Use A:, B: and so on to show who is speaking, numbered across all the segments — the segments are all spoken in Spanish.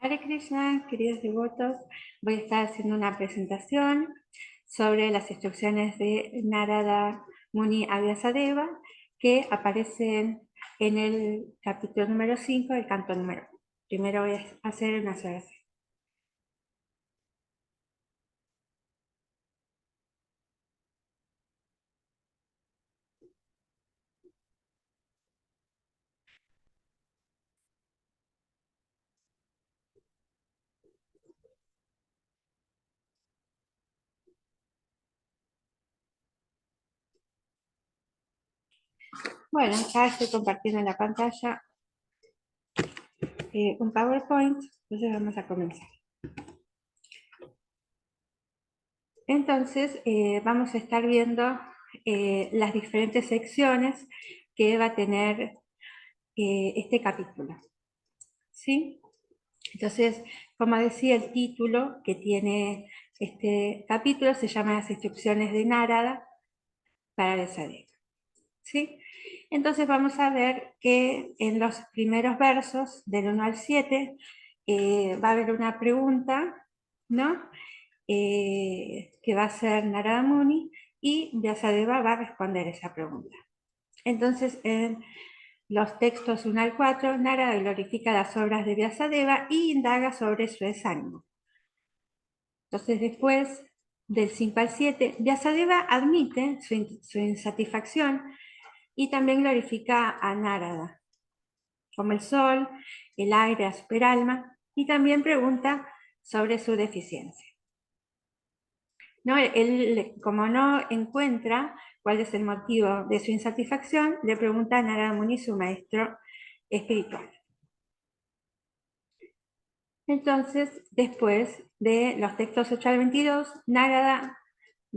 A: Hare Krishna, queridos devotos, voy a estar haciendo una presentación sobre las instrucciones de Narada Muni a Vyasadeva que aparecen en el capítulo número 5 del canto número 1. Primero voy a hacer una oración. Bueno, ya estoy compartiendo en la pantalla un PowerPoint, entonces vamos a comenzar. Entonces, vamos a estar viendo las diferentes secciones que va a tener este capítulo. ¿Sí? Entonces, como decía, el título que tiene este capítulo se llama Las instrucciones de Narada para Vyasadeva. ¿Sí? Entonces vamos a ver que en los primeros versos, del 1 al 7, va a haber una pregunta, ¿no? Que va a ser Narada Muni, y Vyasadeva va a responder esa pregunta. Entonces, en los textos 1 al 4, Narada glorifica las obras de Vyasadeva y indaga sobre su desánimo. Entonces, después del 5 al 7, Vyasadeva admite su insatisfacción y también glorifica a Narada, como el sol, el aire, a superalma, y también pregunta sobre su deficiencia. ¿No? Él, como no encuentra cuál es el motivo de su insatisfacción, le pregunta a Narada Muni, su maestro espiritual. Entonces, después de los textos 8 al 22, Narada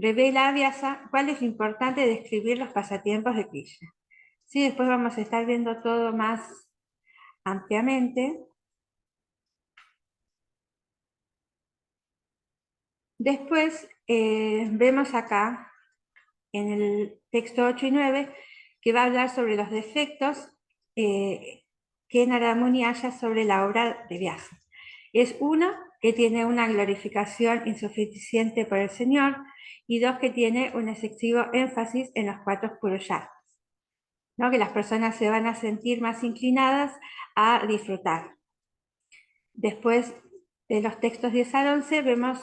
A: revela a Vyasa cuál es lo importante de describir los pasatiempos de Krishna. Sí, después vamos a estar viendo todo más ampliamente. Después vemos acá, en el texto 8 y 9, que va a hablar sobre los defectos que Narada Muni halla sobre la obra de Vyasa. Es uno, que tiene una glorificación insuficiente por el Señor, y dos, que tiene un excesivo énfasis en los 4 purusharthas, ¿no? Que las personas se van a sentir más inclinadas a disfrutar. Después de los textos 10 al 11 vemos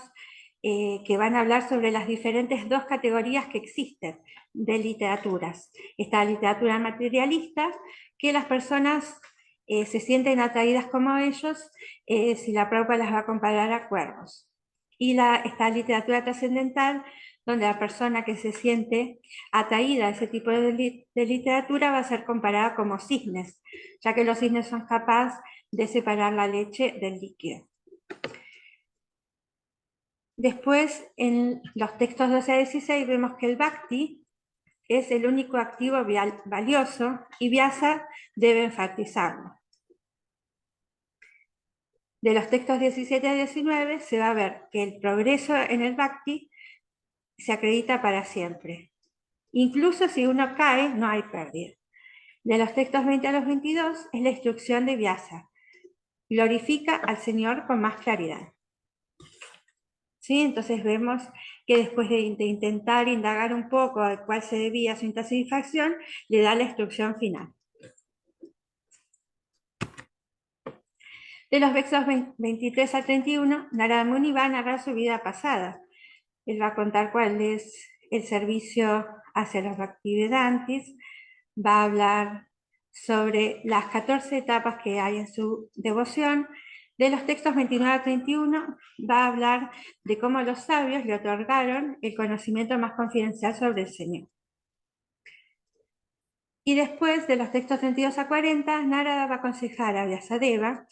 A: que van a hablar sobre las diferentes 2 categorías que existen de literaturas. Está la literatura materialista, que las personas se sienten atraídas como ellos si la Prabhupada las va a comparar a cuervos. Y está la literatura trascendental, donde la persona que se siente atraída a ese tipo de literatura va a ser comparada como cisnes, ya que los cisnes son capaces de separar la leche del líquido. Después, en los textos 12 a 16, vemos que el Bhakti es el único activo valioso y Vyasa debe enfatizarlo. De los textos 17 a 19 se va a ver que el progreso en el Bhakti se acredita para siempre. Incluso si uno cae, no hay pérdida. De los textos 20 a los 22 es la instrucción de Vyasa. Glorifica al Señor con más claridad. ¿Sí? Entonces vemos que después de intentar indagar un poco a cuál se debía su insatisfacción, le da la instrucción final. De los versos 23 al 31, Narada Muni va a narrar su vida pasada. Él va a contar cuál es el servicio hacia los Bhaktivedantis, va a hablar sobre las 14 etapas que hay en su devoción. De los textos 29 a 31 va a hablar de cómo los sabios le otorgaron el conocimiento más confidencial sobre el Señor. Y después de los textos 32 a 40, Narada va a aconsejar a Vyasadeva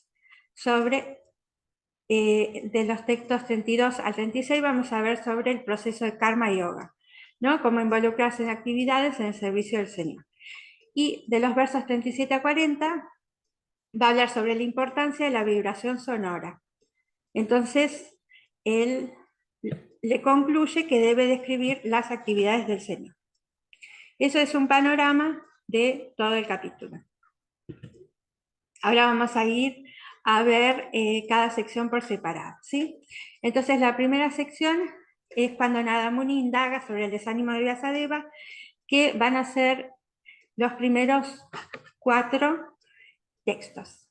A: sobre, de los textos 32 al 36, vamos a ver sobre el proceso de Karma Yoga, ¿no? Cómo involucrarse en actividades en el servicio del Señor. Y de los versos 37 a 40 va a hablar sobre la importancia de la vibración sonora. Entonces, él le concluye que debe describir las actividades del Señor. Eso es un panorama de todo el capítulo. Ahora vamos a ir a ver cada sección por separado, ¿sí? Entonces la primera sección es cuando Narada Muni indaga sobre el desánimo de Vyasadeva, que van a ser los primeros 4 textos.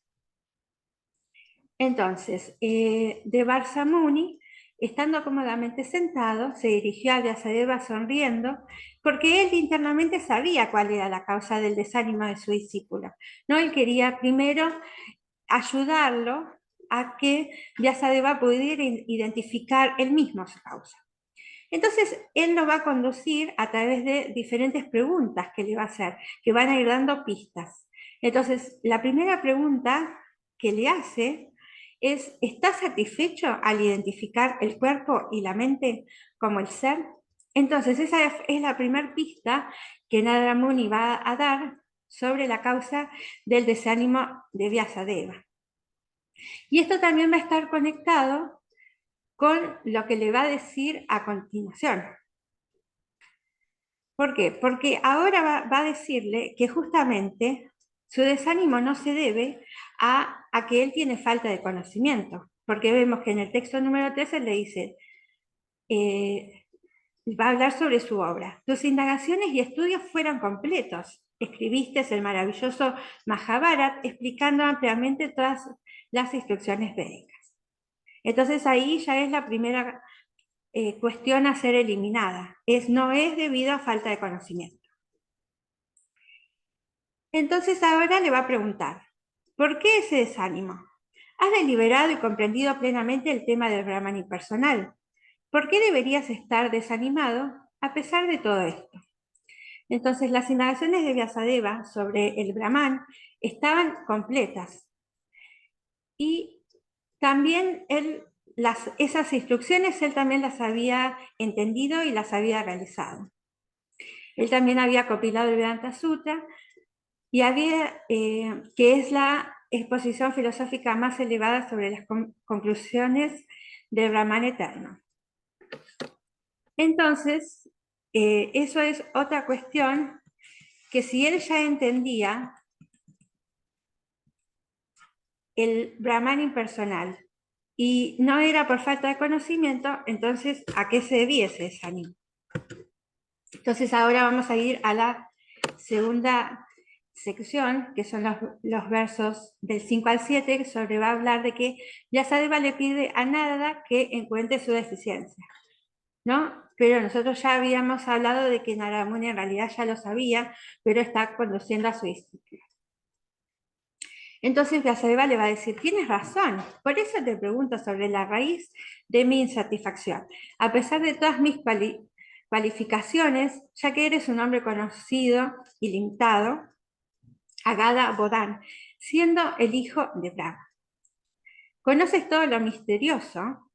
A: Entonces, Devarsa Muni, estando cómodamente sentado, se dirigió a Vyasadeva sonriendo, porque él internamente sabía cuál era la causa del desánimo de su discípulo, ¿no? Él quería primero ayudarlo a que Vyasadeva pudiera identificar él mismo su causa. Entonces, él lo va a conducir a través de diferentes preguntas que le va a hacer, que van a ir dando pistas. Entonces, la primera pregunta que le hace es, ¿está satisfecho al identificar el cuerpo y la mente como el ser? Entonces, esa es la primera pista que Narada Muni va a dar sobre la causa del desánimo de Vyasadeva. Y esto también va a estar conectado con lo que le va a decir a continuación. ¿Por qué? Porque ahora va a decirle que justamente su desánimo no se debe a que él tiene falta de conocimiento, porque vemos que en el texto número 13 le dice, eh, va a hablar sobre su obra. Tus indagaciones y estudios fueron completos. Escribiste el maravilloso Mahabharata explicando ampliamente todas las instrucciones védicas. Entonces ahí ya es la primera cuestión a ser eliminada. No es debido a falta de conocimiento. Entonces ahora le va a preguntar, ¿por qué ese desánimo? Has deliberado y comprendido plenamente el tema del Brahman impersonal. ¿Por qué deberías estar desanimado a pesar de todo esto? Entonces las indagaciones de Vyasadeva sobre el Brahman estaban completas y también esas instrucciones él también las había entendido y las había realizado. Él también había compilado el Vedanta Sutra y que es la exposición filosófica más elevada sobre las conclusiones del Brahman eterno. Entonces, eso es otra cuestión que si él ya entendía el Brahman impersonal y no era por falta de conocimiento, entonces, ¿a qué se debía ese desánimo? Entonces ahora vamos a ir a la segunda sección, que son los versos del 5 al 7, sobre va a hablar de que Vyasadeva le pide a Narada que encuentre su deficiencia, ¿no? Pero nosotros ya habíamos hablado de que Narada Muni en realidad ya lo sabía, pero está conduciendo a su discípulo. Entonces Vyasadeva le va a decir, tienes razón, por eso te pregunto sobre la raíz de mi insatisfacción. A pesar de todas mis cualificaciones, ya que eres un hombre conocido y limitado, Agada Bodhan, siendo el hijo de Brahma. Conoces todo lo misterioso,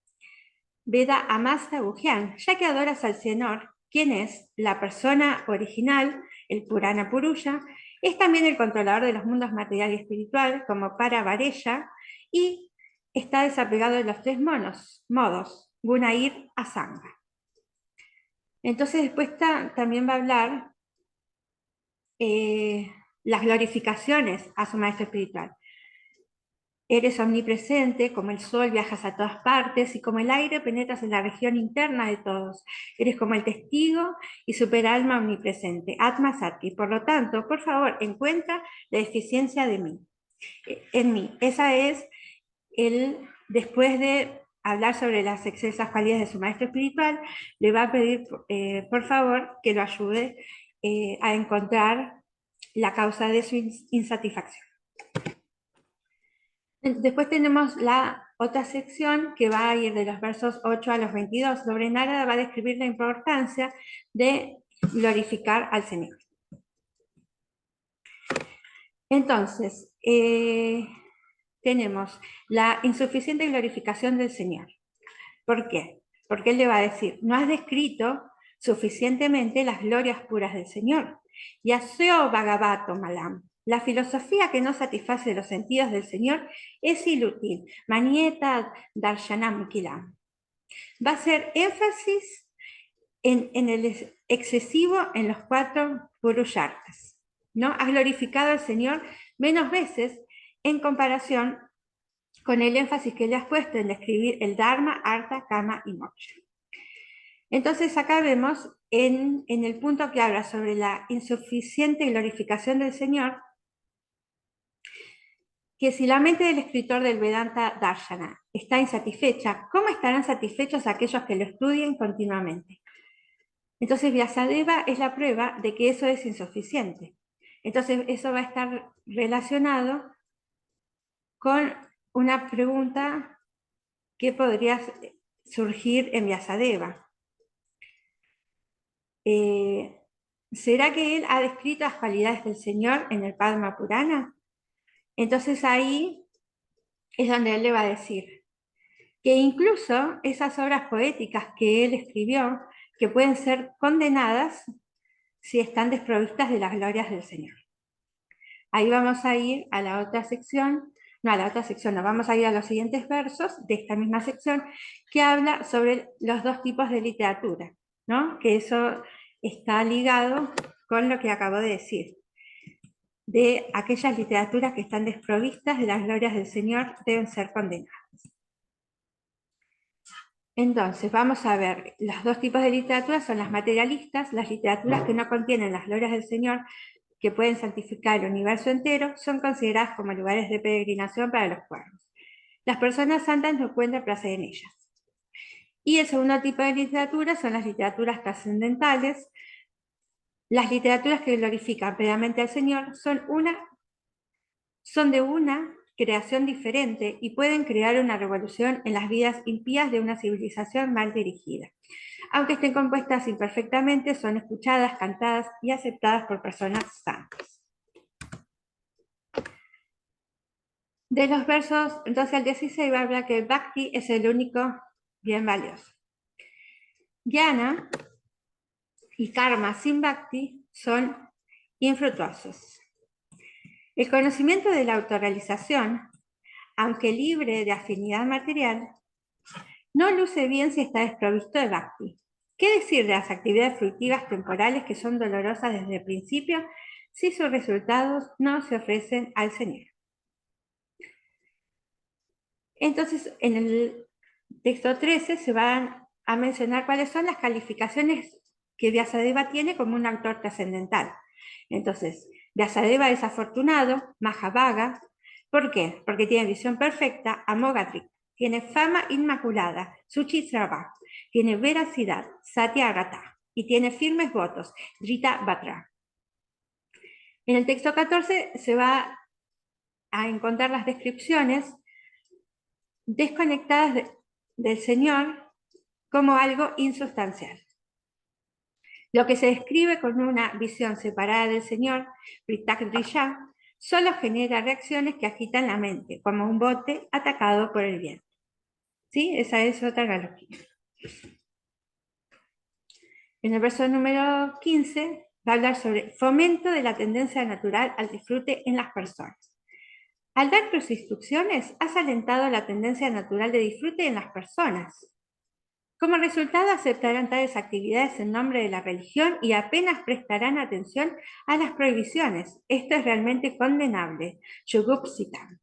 A: Veda Amasa Guhyan, ya que adoras al Señor, quien es la persona original, el Purana Puruya, es también el controlador de los mundos material y espiritual, como para Varella, y está desapegado de los 3 modos, Gunair Asanga. Entonces después también va a hablar las glorificaciones a su maestro espiritual. Eres omnipresente, como el sol viajas a todas partes y como el aire penetras en la región interna de todos. Eres como el testigo y superalma omnipresente, Atma Sati. Por lo tanto, por favor, encuentra la deficiencia de mí, en mí. Esa es después de hablar sobre las excelsas cualidades de su maestro espiritual, le va a pedir, por favor, que lo ayude a encontrar la causa de su insatisfacción. Después tenemos la otra sección que va a ir de los versos 8 a los 22. Sobre Narada va a describir la importancia de glorificar al Señor. Entonces, tenemos la insuficiente glorificación del Señor. ¿Por qué? Porque él le va a decir, no has descrito suficientemente las glorias puras del Señor. Yaseo Bhagavato Malam. La filosofía que no satisface los sentidos del Señor es inútil. Manieta Darshanam Kilam. Va a hacer énfasis en el excesivo en los 4 Purusharthas, ¿no? Has glorificado al Señor menos veces en comparación con el énfasis que le has puesto en describir el Dharma, Artha, Kama y Moksha. Entonces acá vemos en el punto que habla sobre la insuficiente glorificación del Señor, que si la mente del escritor del Vedanta Darshana está insatisfecha, ¿cómo estarán satisfechos aquellos que lo estudien continuamente? Entonces Vyasadeva es la prueba de que eso es insuficiente. Entonces eso va a estar relacionado con una pregunta que podría surgir en Vyasadeva. ¿Será que él ha descrito las cualidades del Señor en el Padma Purana? Entonces ahí es donde él le va a decir que incluso esas obras poéticas que él escribió, que pueden ser condenadas si están desprovistas de las glorias del Señor. Ahí vamos a ir a la otra sección, no, vamos a ir a los siguientes versos de esta misma sección que habla sobre los dos tipos de literatura, ¿no? Que eso está ligado con lo que acabo de decir. De aquellas literaturas que están desprovistas de las glorias del Señor deben ser condenadas. Entonces, vamos a ver, los dos tipos de literatura son las materialistas, las literaturas que no contienen las glorias del Señor, que pueden santificar el universo entero, son consideradas como lugares de peregrinación para los cuervos. Las personas santas no encuentran placer en ellas. Y el segundo tipo de literatura son las literaturas trascendentales. Las literaturas que glorifican plenamente al Señor son de una creación diferente y pueden crear una revolución en las vidas impías de una civilización mal dirigida. Aunque estén compuestas imperfectamente, son escuchadas, cantadas y aceptadas por personas santas. De los versos 12 al 16 habla que el Bhakti es el único bien valioso. Jnana y Karma sin Bhakti son infructuosos. El conocimiento de la autorrealización, aunque libre de afinidad material, no luce bien si está desprovisto de Bhakti. ¿Qué decir de las actividades fructivas temporales que son dolorosas desde el principio si sus resultados no se ofrecen al Señor? Entonces, en el texto 13 se van a mencionar cuáles son las calificaciones que Vyasadeva tiene como un autor trascendental. Entonces, Vyasadeva es afortunado, Mahabhaga. ¿Por qué? Porque tiene visión perfecta, Amoghadrika, tiene fama inmaculada, Suchitsrava, tiene veracidad, Satyagata, y tiene firmes votos, Drita Batra. En el texto 14 se va a encontrar las descripciones desconectadas del Señor como algo insustancial. Lo que se describe con una visión separada del Señor, Pritak Drisha, solo genera reacciones que agitan la mente, como un bote atacado por el viento. ¿Sí? Esa es otra analogía. En el verso número 15 va a hablar sobre fomento de la tendencia natural al disfrute en las personas. Al dar tus instrucciones, has alentado la tendencia natural de disfrute en las personas. Como resultado, aceptarán tales actividades en nombre de la religión y apenas prestarán atención a las prohibiciones. Esto es realmente condenable. Yugupsita.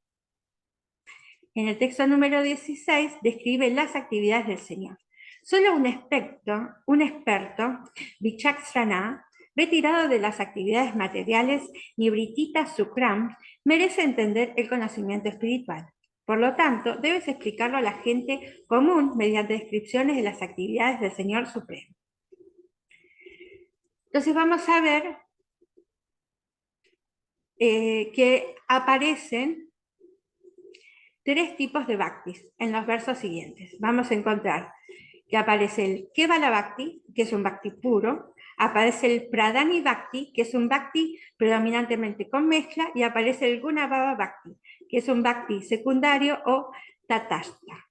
A: En el texto número 16 describe las actividades del Señor. Solo un experto, Vichakshrana, retirado de las actividades materiales, Nibritita Sukram, merece entender el conocimiento espiritual. Por lo tanto, debes explicarlo a la gente común mediante descripciones de las actividades del Señor Supremo. Entonces vamos a ver que aparecen tres tipos de bhaktis en los versos siguientes. Vamos a encontrar que aparece el Kevala Bhakti, que es un bhakti puro, aparece el Pradhani Bhakti, que es un bhakti predominantemente con mezcla, y aparece el Gunabhava Bhakti, que es un bhakti secundario o tatashta.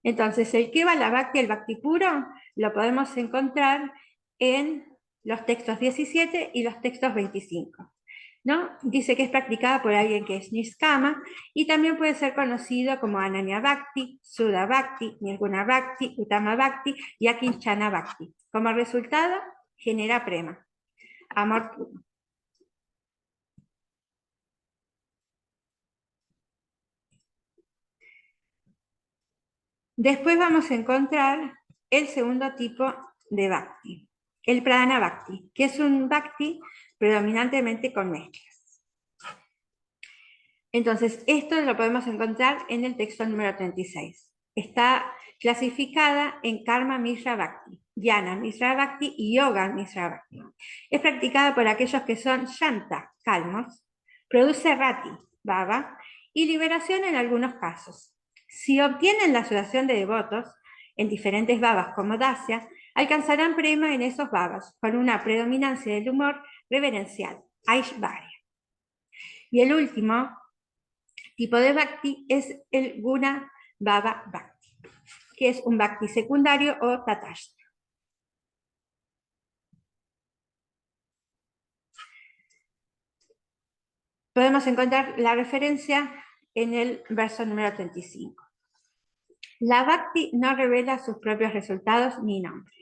A: Entonces, el Kevala Bhakti, el bhakti puro, lo podemos encontrar en los textos 17 y los textos 25. ¿No? Dice que es practicada por alguien que es Niskama y también puede ser conocido como Ananya Bhakti, Sudha Bhakti, Nirguna Bhakti, Uttama Bhakti y Akinchana Bhakti. Como resultado, genera prema, amor puro. Después vamos a encontrar el segundo tipo de Bhakti, el Pradhana Bhakti, que es un Bhakti predominantemente con mezclas. Entonces, esto lo podemos encontrar en el texto número 36. Está clasificada en Karma Mishra Bhakti, Dhyana Mishra Bhakti y Yoga Mishra Bhakti. Es practicada por aquellos que son Shanta, calmos, produce Rati, Baba, y liberación en algunos casos. Si obtienen la ayudación de devotos en diferentes babas como Dasya, alcanzarán prema en esos babas, con una predominancia del humor reverencial, Aishvarya. Y el último tipo de Bhakti es el Guna Baba Bhakti, que es un Bhakti secundario o Tatashta. Podemos encontrar la referencia en el verso número 35. La Bhakti no revela sus propios resultados ni nombre.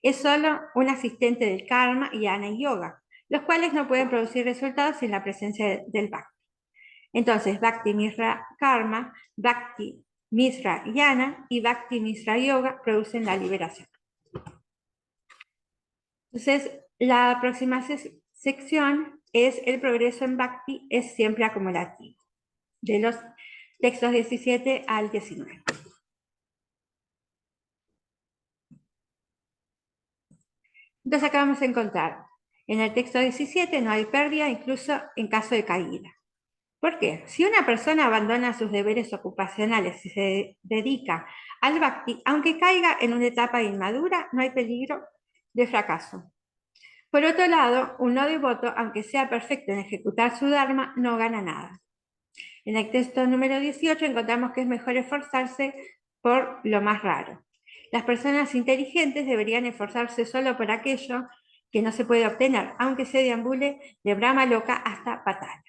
A: Es solo un asistente del karma, yana y yoga, los cuales no pueden producir resultados sin la presencia del Bhakti. Entonces, Bhakti Misra Karma, Bhakti Misra Yana y Bhakti Misra Yoga producen la liberación. Entonces, la próxima sección es el progreso en Bhakti es siempre acumulativo, de los textos 17 al 19. Entonces acá vamos a encontrar, en el texto 17 no hay pérdida incluso en caso de caída. ¿Por qué? Si una persona abandona sus deberes ocupacionales y se dedica al Bhakti, aunque caiga en una etapa inmadura, no hay peligro de fracaso. Por otro lado, un no devoto, aunque sea perfecto en ejecutar su dharma, no gana nada. En el texto número 18 encontramos que es mejor esforzarse por lo más raro. Las personas inteligentes deberían esforzarse solo por aquello que no se puede obtener, aunque se deambule de Brahma loca hasta Patala.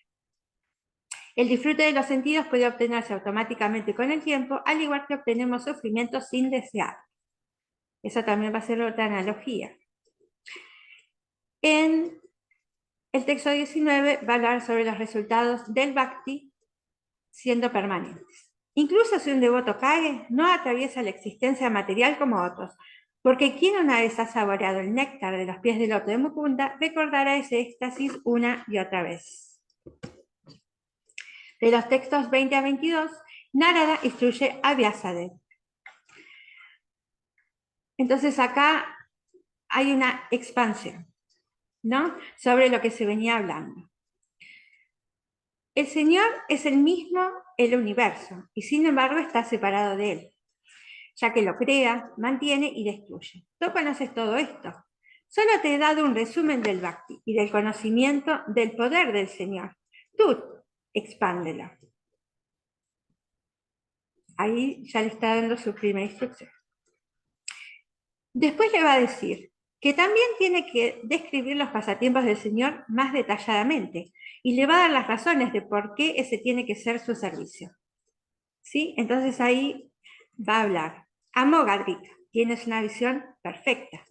A: El disfrute de los sentidos puede obtenerse automáticamente con el tiempo, al igual que obtenemos sufrimiento sin desear. Eso también va a ser otra analogía. En el texto 19 va a hablar sobre los resultados del Bhakti siendo permanentes. Incluso si un devoto cae, no atraviesa la existencia material como otros, porque quien una vez ha saboreado el néctar de los pies del loto de Mukunda recordará ese éxtasis una y otra vez. De los textos 20 a 22, Narada instruye a Vyasadeva. Entonces acá hay una expansión, ¿no? Sobre lo que se venía hablando. El Señor es el mismo el universo y sin embargo está separado de él, ya que lo crea, mantiene y destruye. Tú conoces todo esto. Solo te he dado un resumen del Bhakti y del conocimiento del poder del Señor. Tú expándelo. Ahí ya le está dando su primera instrucción. Después le va a decir que también tiene que describir los pasatiempos del Señor más detalladamente y le va a dar las razones de por qué ese tiene que ser su servicio. ¿Sí? Entonces ahí va a hablar. Amogadrika, tienes una visión perfecta.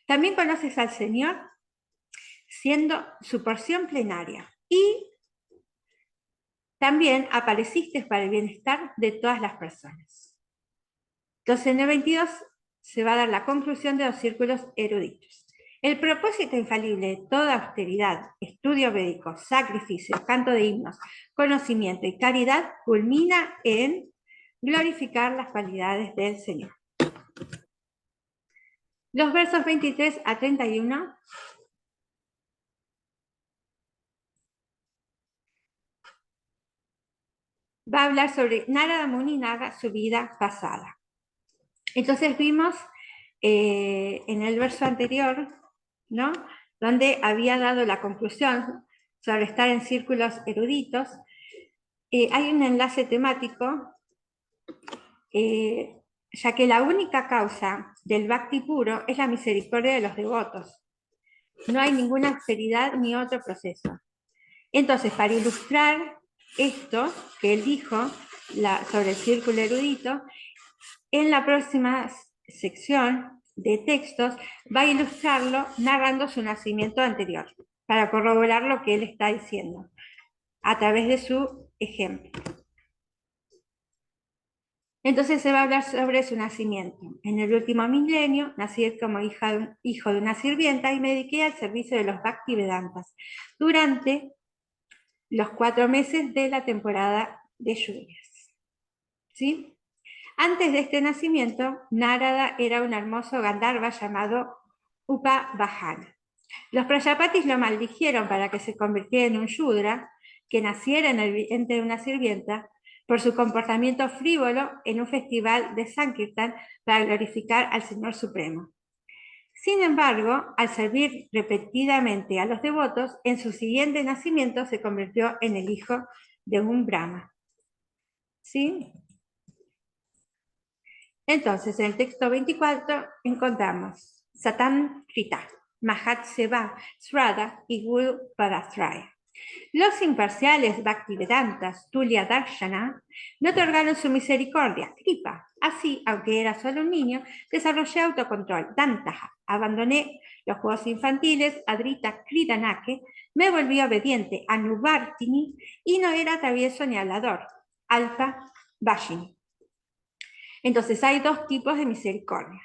A: También conoces al Señor siendo su porción plenaria y también apareciste para el bienestar de todas las personas. Entonces en el 22 se va a dar la conclusión de los círculos eruditos. El propósito infalible de toda austeridad, estudio védico, sacrificio, canto de himnos, conocimiento y caridad culmina en glorificar las cualidades del Señor. Los versos 23 a 31 va a hablar sobre Narada Muni Naga, su vida pasada. Entonces vimos en el verso anterior, ¿no? Donde había dado la conclusión sobre estar en círculos eruditos, hay un enlace temático, ya que la única causa del bhakti puro es la misericordia de los devotos. No hay ninguna austeridad ni otro proceso. Entonces, para ilustrar esto que él dijo sobre el círculo erudito, en la próxima sección de textos va a ilustrarlo narrando su nacimiento anterior, para corroborar lo que él está diciendo, a través de su ejemplo. Entonces se va a hablar sobre su nacimiento. En el último milenio nací como hijo de una sirvienta y me dediqué al servicio de los Bhaktivedantas durante los 4 meses de la temporada de lluvias. ¿Sí? Antes de este nacimiento, Narada era un hermoso Gandharva llamado Upavahana. Los Prajapatis lo maldijeron para que se convirtiera en un Shudra, que naciera en el vientre de una sirvienta, por su comportamiento frívolo en un festival de Sankirtan para glorificar al Señor Supremo. Sin embargo, al servir repetidamente a los devotos, en su siguiente nacimiento se convirtió en el hijo de un Brahma. ¿Sí? Entonces, en el texto 24 encontramos Satan Krita, Mahat Seva, Srada y Guru Padasraya. Los imparciales Bhaktivedantas, Tulya Darshana, no otorgaron su misericordia, Kripa. Así, aunque era solo un niño, desarrollé autocontrol, Dantaha. Abandoné los juegos infantiles, Adrita Kridanake, me volví obediente, Anuvartini, y no era travieso ni hablador, Alpa Vashini. Entonces hay dos tipos de misericordia,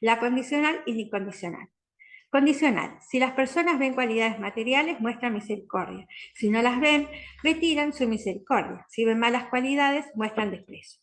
A: la condicional y la incondicional. Condicional, si las personas ven cualidades materiales, muestran misericordia. Si no las ven, retiran su misericordia. Si ven malas cualidades, muestran desprecio.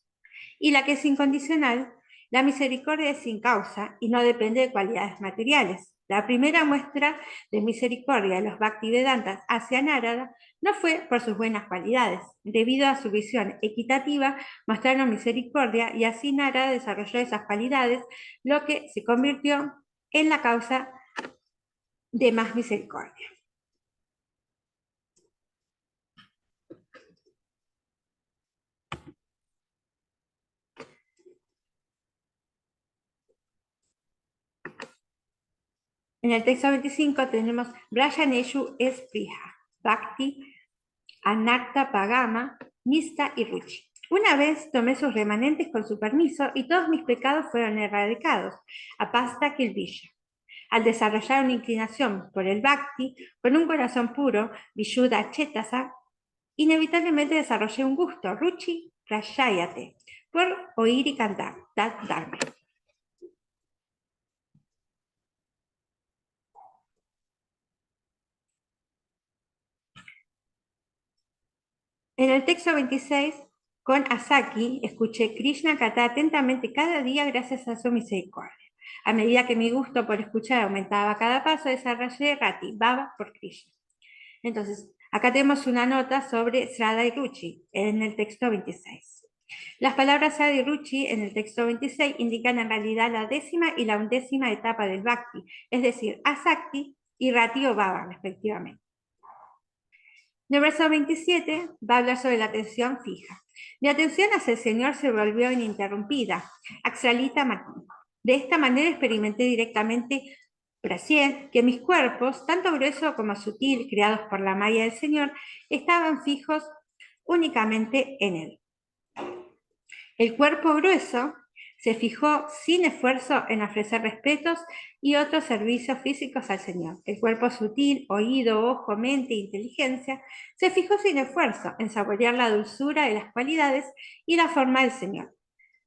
A: Y la que es incondicional, la misericordia es sin causa y no depende de cualidades materiales. La primera muestra de misericordia de los Bhaktivedantas hacia Narada no fue por sus buenas cualidades. Debido a su visión equitativa, mostraron misericordia y así Narada desarrolló esas cualidades, lo que se convirtió en la causa de más misericordia. En el texto 25 tenemos Brajaneshu Espriha, Bhakti, Anakta Pagama, Nista y Ruchi. Una vez tomé sus remanentes con su permiso y todos mis pecados fueron erradicados, apasta Kilvisha. Al desarrollar una inclinación por el Bhakti, con un corazón puro, Vishuddha Chetasa, inevitablemente desarrollé un gusto, Ruchi Rashayate, por oír y cantar, Tat Dharma. En el texto 26, con Asaki, escuché Krishna cantar atentamente cada día gracias a su misericordia. A medida que mi gusto por escuchar aumentaba a cada paso, desarrollé Rati, Baba por Krishna. Entonces, acá tenemos una nota sobre Srada y Ruchi en el texto 26. Las palabras Srada y Ruchi en el texto 26 indican en realidad la 10ª y la 11ª etapa del Bhakti, es decir, Asakti y Rati o Baba, respectivamente. En el verso 27 va a hablar sobre la atención fija. Mi atención hacia el Señor se volvió ininterrumpida. Axalita Mati. De esta manera experimenté directamente que mis cuerpos, tanto grueso como sutil, creados por la maya del Señor, estaban fijos únicamente en Él. El cuerpo grueso se fijó sin esfuerzo en ofrecer respetos y otros servicios físicos al Señor. El cuerpo sutil, oído, ojo, mente e inteligencia, se fijó sin esfuerzo en saborear la dulzura de las cualidades y la forma del Señor.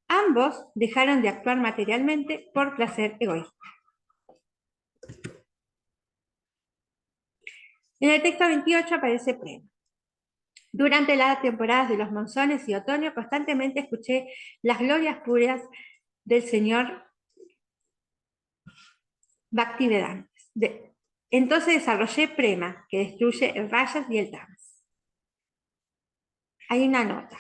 A: Ambos dejaron de actuar materialmente por placer egoísta. En el texto 28 aparece Prema. Durante las temporadas de los monzones y otoño, constantemente escuché las glorias puras del Señor Bhaktivedanta. Entonces desarrollé Prema, que destruye el Rayas y el Tamas. Hay una nota.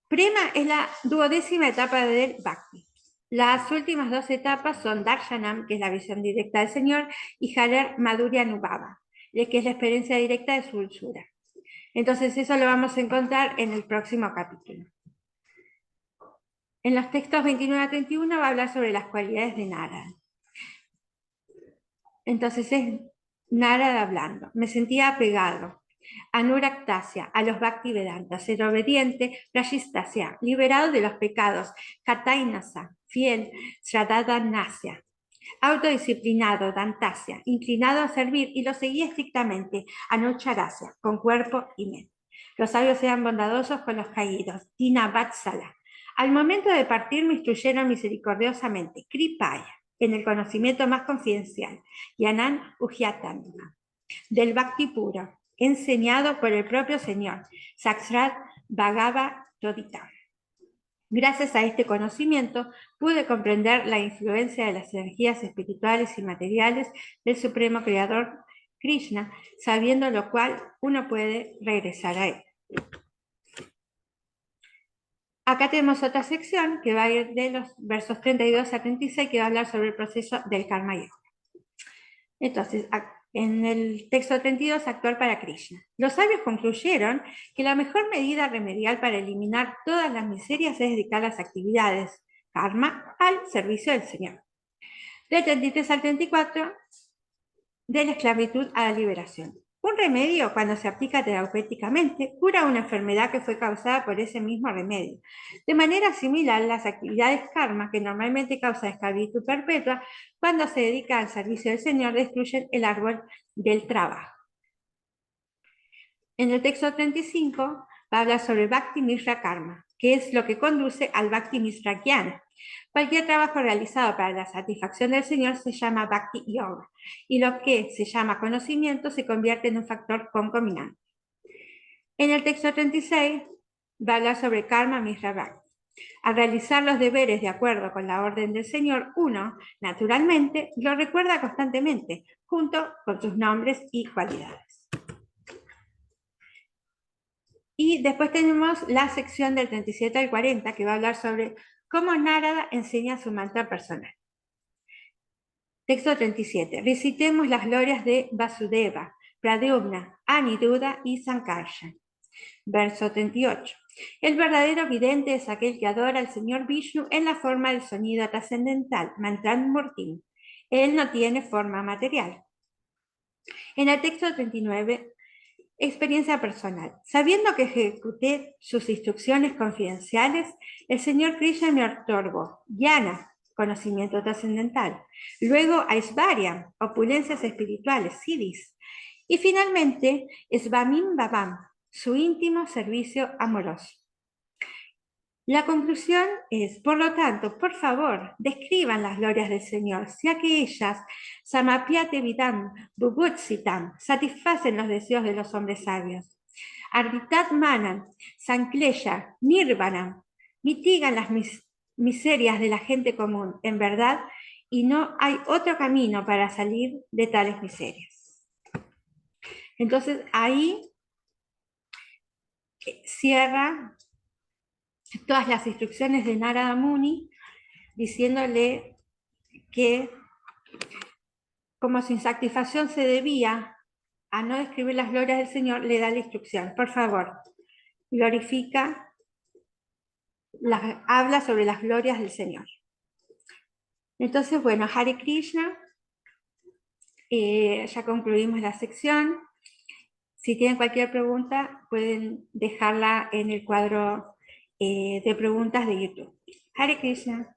A: Prema es la 12ª etapa del Bhakti. Las últimas 2 etapas son Darshanam, que es la visión directa del Señor, y Harer Madhurya Anubhava, que es la experiencia directa de su dulzura. Entonces eso lo vamos a encontrar en el próximo capítulo. En los textos 29 a 31 va a hablar sobre las cualidades de Narada. Entonces es Narada hablando. Me sentía apegado. Anuraktasya, a los Bhaktivedanta, ser obediente, Prashistasya, liberado de los pecados, Katainasa, fiel, Sradadanasya, autodisciplinado, Dantasya, inclinado a servir y lo seguía estrictamente, Anucharasya, con cuerpo y mente. Los sabios sean bondadosos con los caídos, Dina Vatsala, Al momento de partir me instruyeron misericordiosamente, Kripaya, en el conocimiento más confidencial, Yanan Ujiatana, del Bhakti puro, enseñado por el propio Señor, Sakshat Bhagavad Gita. Gracias a este conocimiento pude comprender la influencia de las energías espirituales y materiales del Supremo Creador Krishna, sabiendo lo cual uno puede regresar a él. Acá tenemos otra sección que va a ir de los versos 32 a 36, que va a hablar sobre el proceso del Karma Yoga. Entonces, en el texto 32, actuar para Krishna. Los sabios concluyeron que la mejor medida remedial para eliminar todas las miserias es dedicar las actividades karma al servicio del Señor. Del 33 al 34, de la esclavitud a la liberación. Un remedio, cuando se aplica terapéuticamente, cura una enfermedad que fue causada por ese mismo remedio. De manera similar, las actividades karma, que normalmente causan esclavitud perpetua, cuando se dedica al servicio del Señor, destruyen el árbol del trabajo. En el texto 35 va a hablar sobre Bhakti Mishra Karma, que es lo que conduce al Bhakti Mishra Jnana. Cualquier trabajo realizado para la satisfacción del Señor se llama Bhakti Yoga, y lo que se llama conocimiento se convierte en un factor concomitante. En el texto 36 va a hablar sobre Karma Mishra Bhakti. Al realizar los deberes de acuerdo con la orden del Señor, uno, naturalmente, lo recuerda constantemente, junto con sus nombres y cualidades. Y después tenemos la sección del 37 al 40, que va a hablar sobre cómo Narada enseña su mantra personal. Texto 37. Recitemos las glorias de Vasudeva, Pradyumna, Aniruddha y Sankarshan. Verso 38. El verdadero vidente es aquel que adora al Señor Vishnu en la forma del sonido trascendental, Mantran Murtim. Él no tiene forma material. En el texto 39, experiencia personal. Sabiendo que ejecuté sus instrucciones confidenciales, el Señor Krishna me otorgó jnana, conocimiento trascendental, luego aishvarya, opulencias espirituales, siddhis, y finalmente svamim bhavam, su íntimo servicio amoroso. La conclusión es, por lo tanto, por favor, describan las glorias del Señor, ya que ellas, samapyate vidam, bubutsitam, satisfacen los deseos de los hombres sabios. Arvitat manan, sankleya, nirvanam, mitigan las miserias de la gente común, en verdad, y no hay otro camino para salir de tales miserias. Entonces, ahí cierra todas las instrucciones de Narada Muni, diciéndole que como su insatisfacción se debía a no describir las glorias del Señor, le da la instrucción, por favor, glorifica, habla sobre las glorias del Señor. Entonces, bueno, Hare Krishna, ya concluimos la sección. Si tienen cualquier pregunta, pueden dejarla en el cuadro de preguntas de YouTube. Hare Krishna.